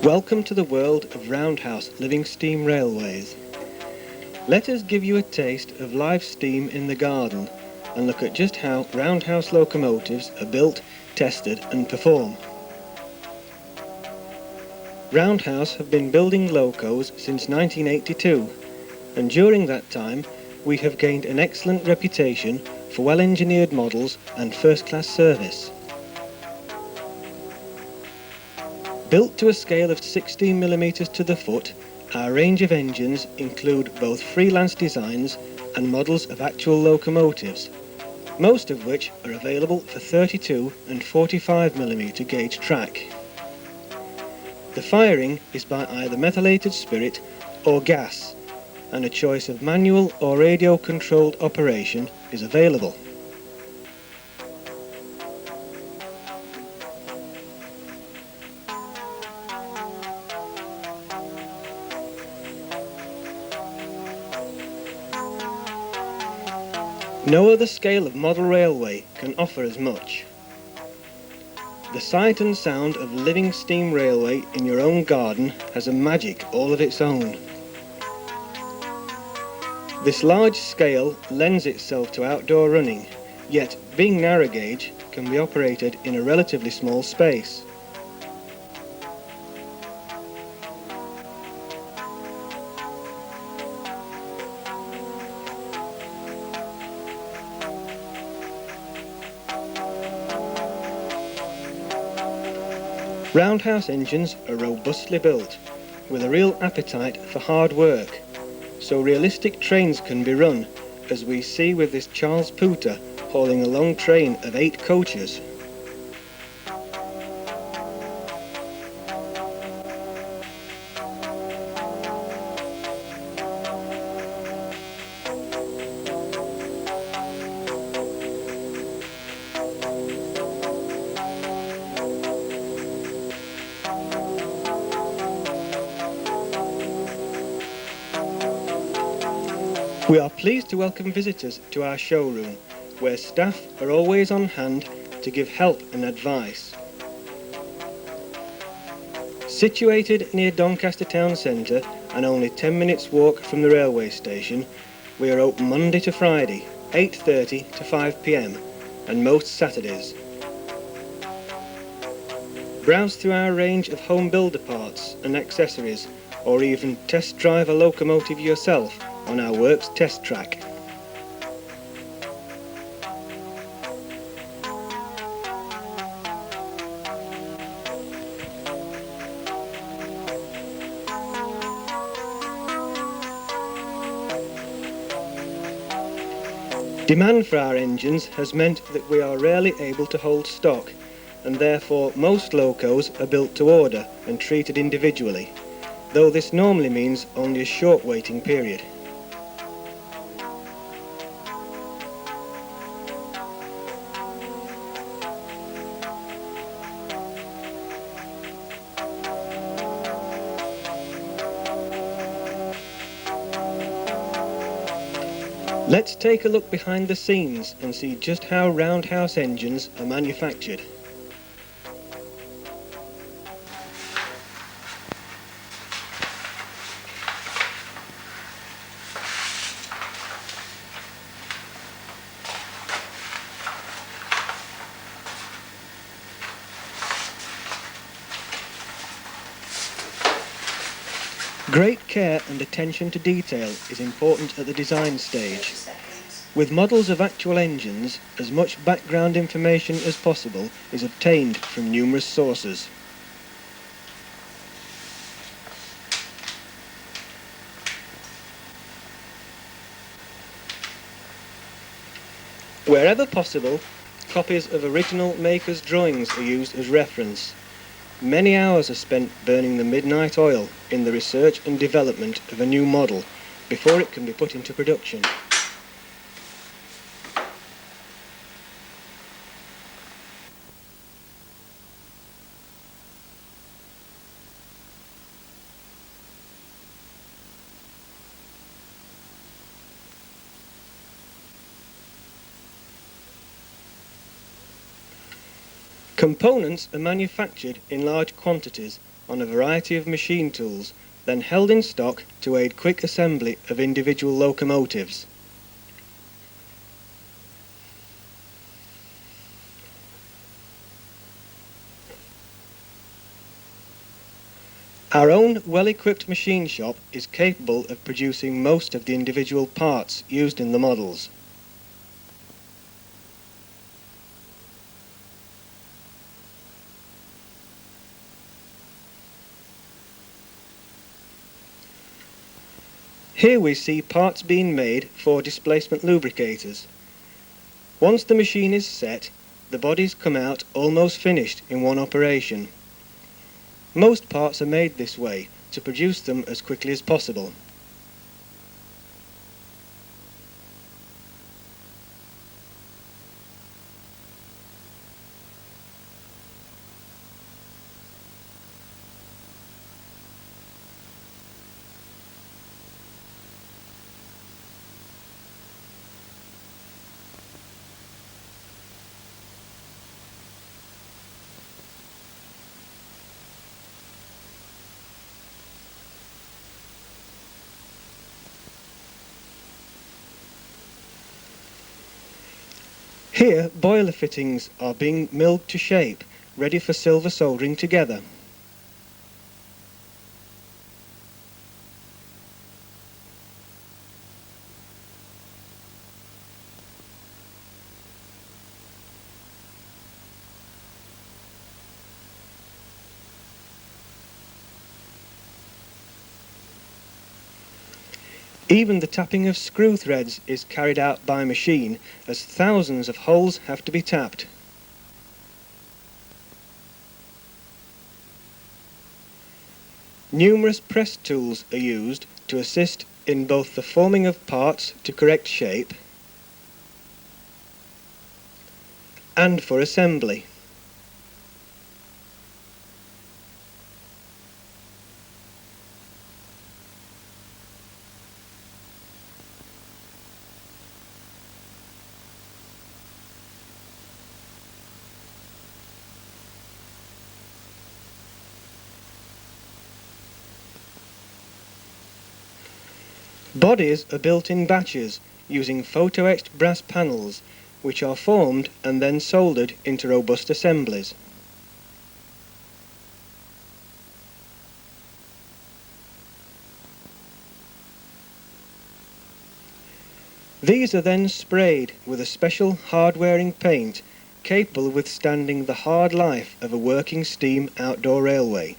Welcome to the world of Roundhouse living steam railways. Let us give you a taste of live steam in the garden and look at just how Roundhouse locomotives are built, tested and perform. Roundhouse have been building locos since 1982, and during that time we have gained an excellent reputation for well-engineered models and first-class service. Built to a scale of 16mm to the foot, our range of engines include both freelance designs and models of actual locomotives, most of which are available for 32 and 45mm gauge track. The firing is by either methylated spirit or gas, and a choice of manual or radio-controlled operation is available. No other scale of model railway can offer as much. The sight and sound of living steam railway in your own garden has a magic all of its own. This large scale lends itself to outdoor running, yet being narrow gauge can be operated in a relatively small space. Roundhouse engines are robustly built, with a real appetite for hard work, so realistic trains can be run, as we see with this Charles Pooter hauling a long train of 8 coaches. We are pleased to welcome visitors to our showroom, where staff are always on hand to give help and advice. Situated near Doncaster town centre and only 10 minutes walk from the railway station, we are open Monday to Friday, 8:30 to 5 p.m, and most Saturdays. Browse through our range of home builder parts and accessories, or even test drive a locomotive yourself on our works test track. Demand for our engines has meant that we are rarely able to hold stock, and therefore most locos are built to order and treated individually, though this normally means only a short waiting period. Let's take a look behind the scenes and see just how Roundhouse engines are manufactured. Great care and attention to detail is important at the design stage. With models of actual engines, as much background information as possible is obtained from numerous sources. Wherever possible, copies of original makers' drawings are used as reference. Many hours are spent burning the midnight oil in the research and development of a new model before it can be put into production. Components are manufactured in large quantities on a variety of machine tools, then held in stock to aid quick assembly of individual locomotives. Our own well-equipped machine shop is capable of producing most of the individual parts used in the models. Here we see parts being made for displacement lubricators. Once the machine is set, the bodies come out almost finished in one operation. Most parts are made this way to produce them as quickly as possible. Here, boiler fittings are being milled to shape, ready for silver soldering together. Even the tapping of screw threads is carried out by machine, as thousands of holes have to be tapped. Numerous press tools are used to assist in both the forming of parts to correct shape and for assembly. Bodies are built in batches using photo-etched brass panels, which are formed and then soldered into robust assemblies. These are then sprayed with a special hard-wearing paint capable of withstanding the hard life of a working steam outdoor railway.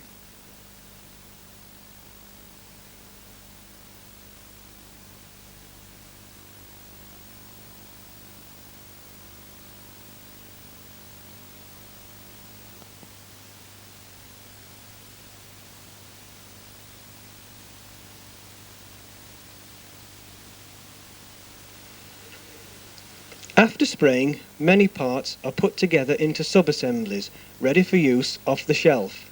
After spraying, many parts are put together into sub-assemblies, ready for use off the shelf.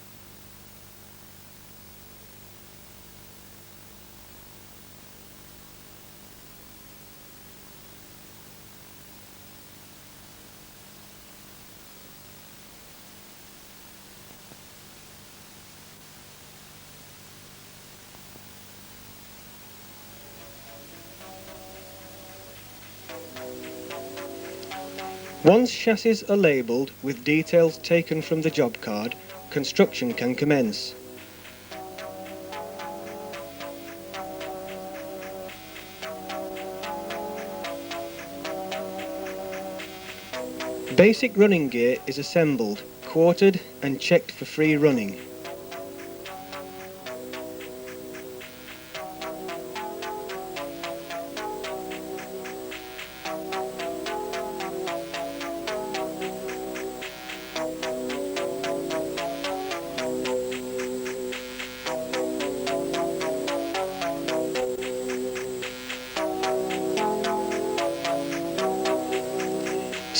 Once chassis are labelled with details taken from the job card, construction can commence. Basic running gear is assembled, quartered and checked for free running.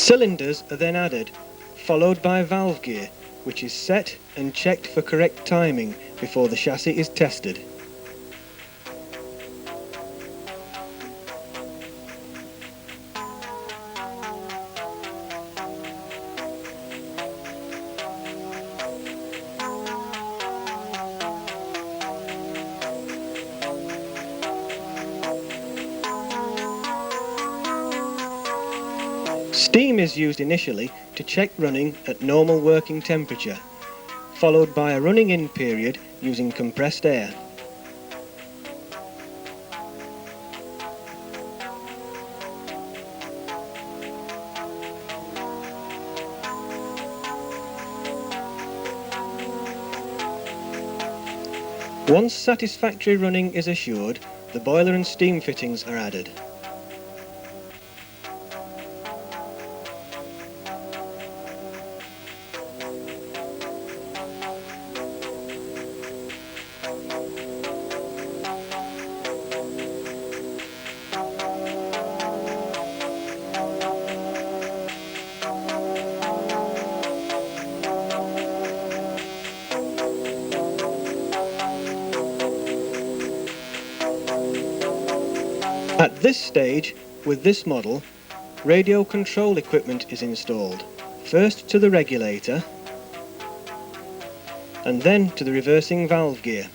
Cylinders are then added, followed by valve gear, which is set and checked for correct timing before the chassis is tested. Steam is used initially to check running at normal working temperature, followed by a running in period using compressed air. Once satisfactory running is assured, the boiler and steam fittings are added. At this stage, with this model, radio control equipment is installed, first to the regulator and then to the reversing valve gear.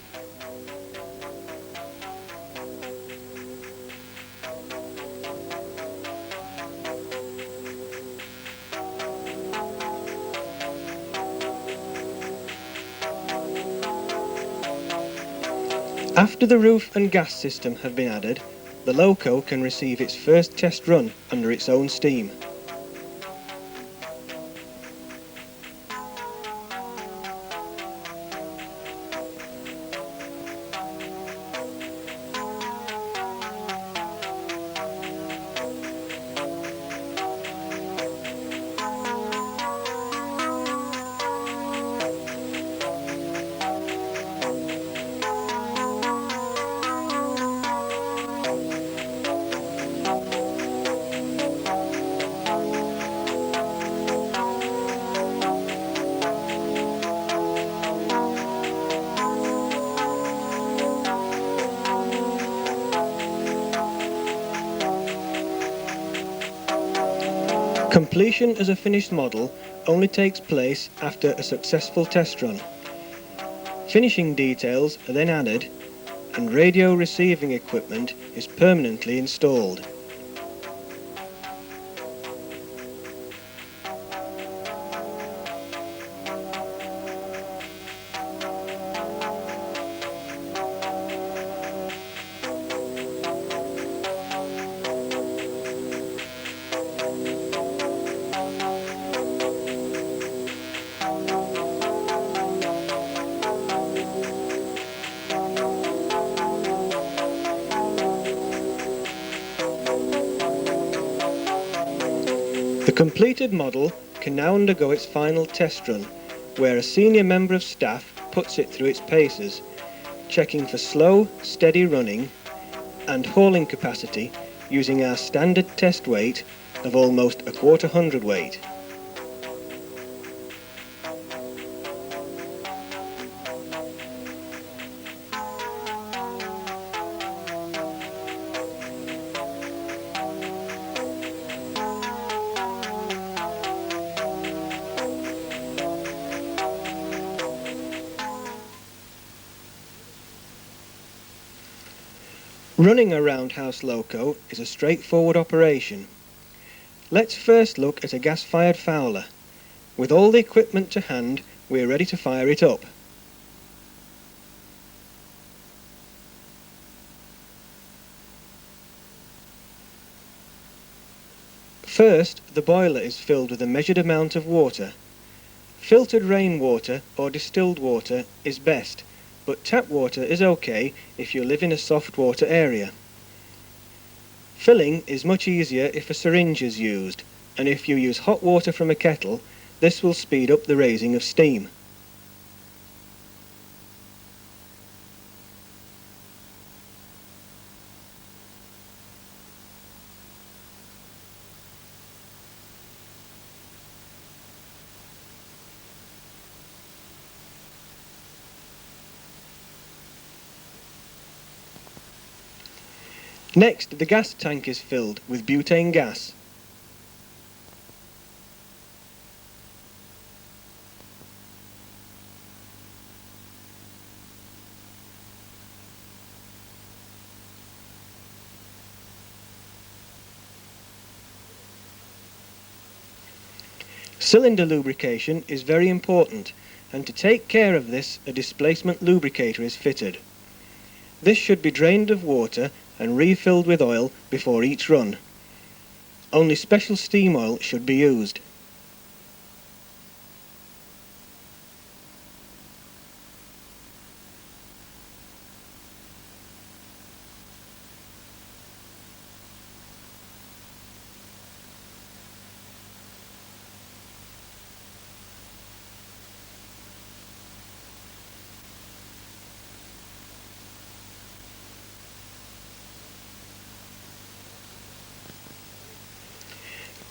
After the roof and gas system have been added, the loco can receive its first test run under its own steam. Completion as a finished model only takes place after a successful test run. Finishing details are then added and radio receiving equipment is permanently installed. The completed model can now undergo its final test run, where a senior member of staff puts it through its paces, checking for slow, steady running and hauling capacity using our standard test weight of almost a quarter hundredweight. Running a roundhouse loco is a straightforward operation. Let's first look at a gas-fired fowler. With all the equipment to hand, we're ready to fire it up. First, the boiler is filled with a measured amount of water. Filtered rainwater or distilled water is best, but tap water is okay if you live in a soft water area. Filling is much easier if a syringe is used, and if you use hot water from a kettle, this will speed up the raising of steam. Next, the gas tank is filled with butane gas. Cylinder lubrication is very important, and to take care of this, a displacement lubricator is fitted. This should be drained of water and refilled with oil before each run. Only special steam oil should be used.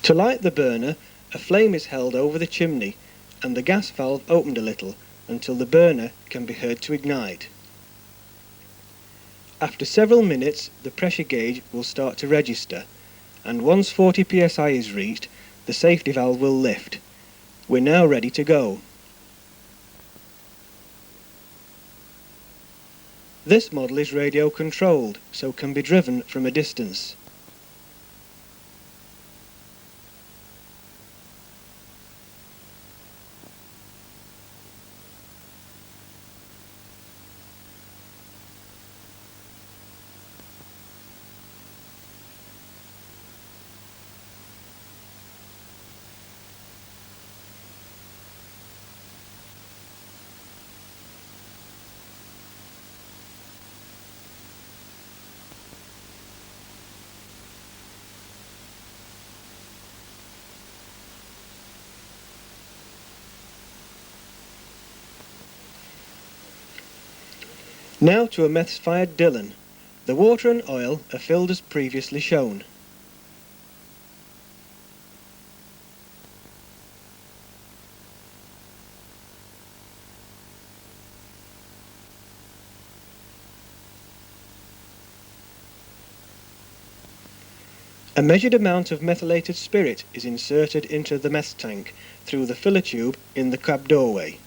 To light the burner, a flame is held over the chimney and the gas valve opened a little until the burner can be heard to ignite. After several minutes, the pressure gauge will start to register, and once 40 psi is reached, the safety valve will lift. We're now ready to go. This model is radio controlled, so can be driven from a distance. Now to a meth-fired Dillon. The water and oil are filled as previously shown. A measured amount of methylated spirit is inserted into the meth tank through the filler tube in the cab doorway.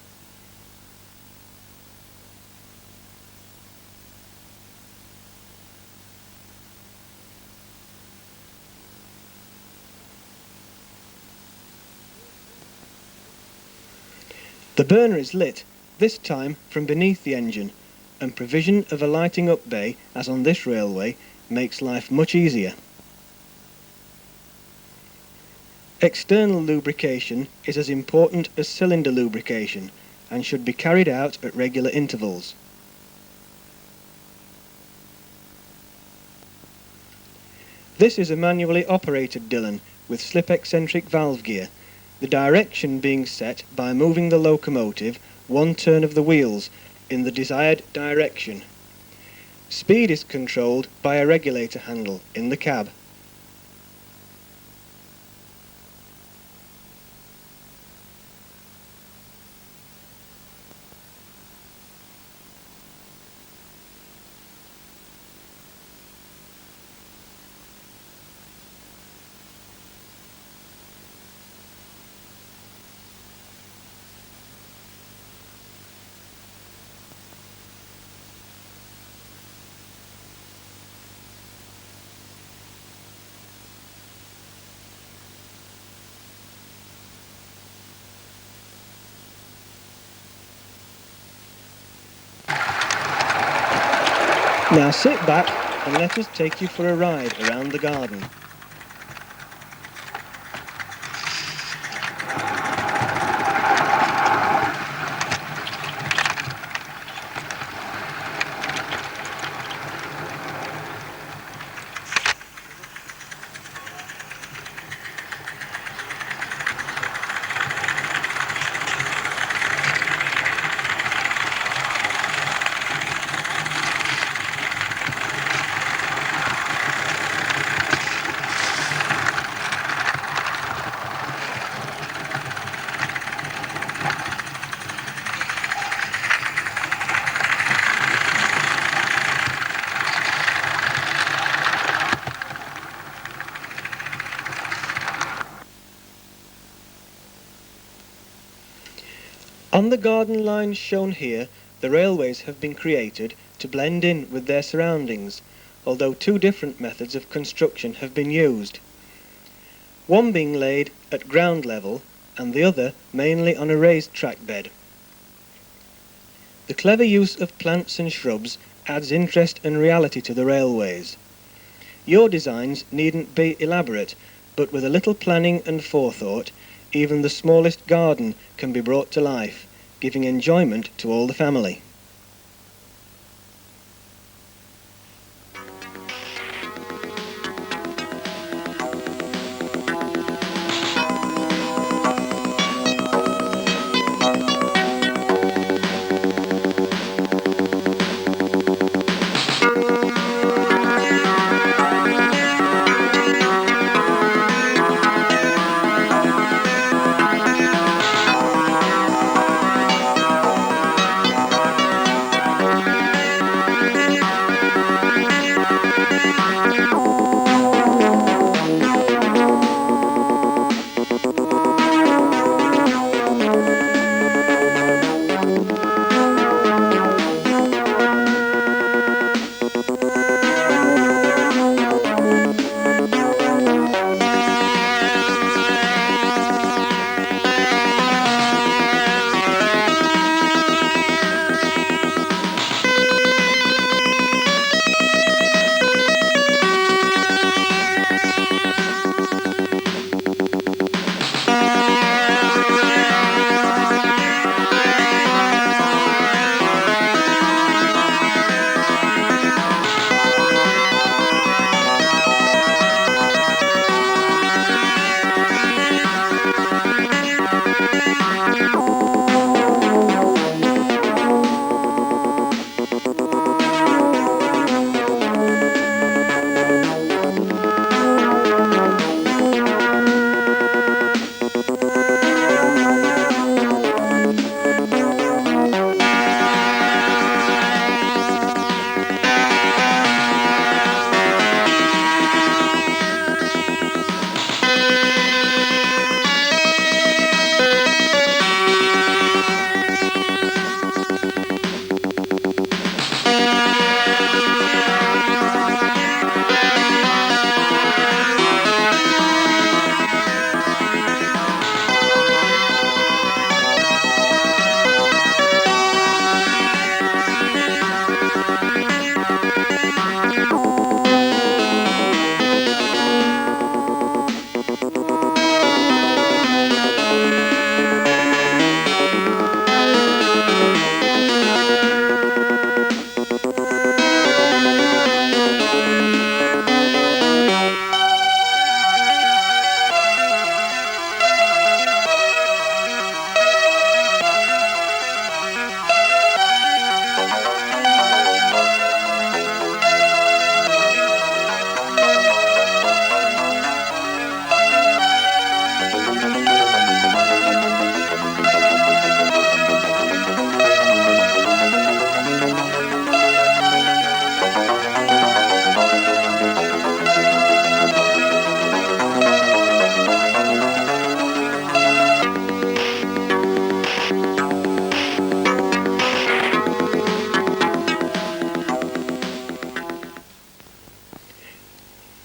The burner is lit, this time from beneath the engine, and provision of a lighting up bay, as on this railway, makes life much easier. External lubrication is as important as cylinder lubrication and should be carried out at regular intervals. This is a manually operated Dillon with slip-eccentric valve gear, the direction being set by moving the locomotive one turn of the wheels in the desired direction. Speed is controlled by a regulator handle in the cab. Now sit back and let us take you for a ride around the garden. On the garden lines shown here, the railways have been created to blend in with their surroundings, although two different methods of construction have been used. One being laid at ground level and the other mainly on a raised track bed. The clever use of plants and shrubs adds interest and reality to the railways. Your designs needn't be elaborate, but with a little planning and forethought, even the smallest garden can be brought to life, giving enjoyment to all the family.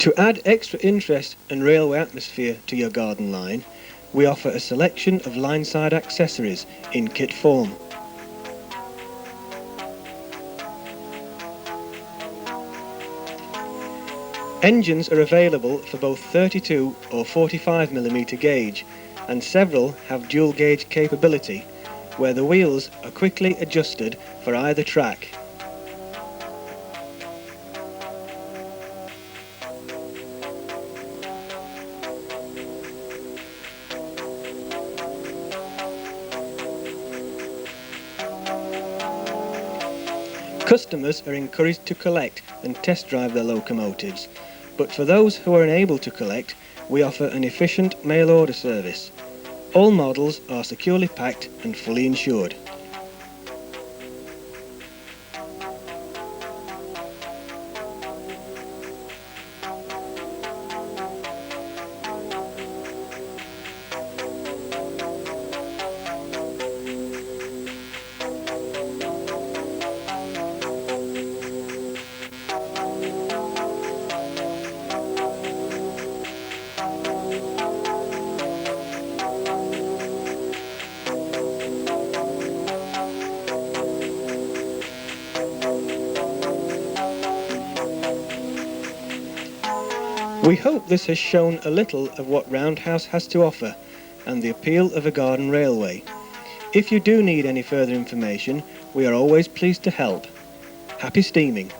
To add extra interest and railway atmosphere to your garden line, we offer a selection of lineside accessories in kit form. Engines are available for both 32 or 45mm gauge, and several have dual gauge capability, where the wheels are quickly adjusted for either track. Customers are encouraged to collect and test drive their locomotives, but for those who are unable to collect, we offer an efficient mail order service. All models are securely packed and fully insured. We hope this has shown a little of what Roundhouse has to offer and the appeal of a garden railway. If you do need any further information, we are always pleased to help. Happy steaming!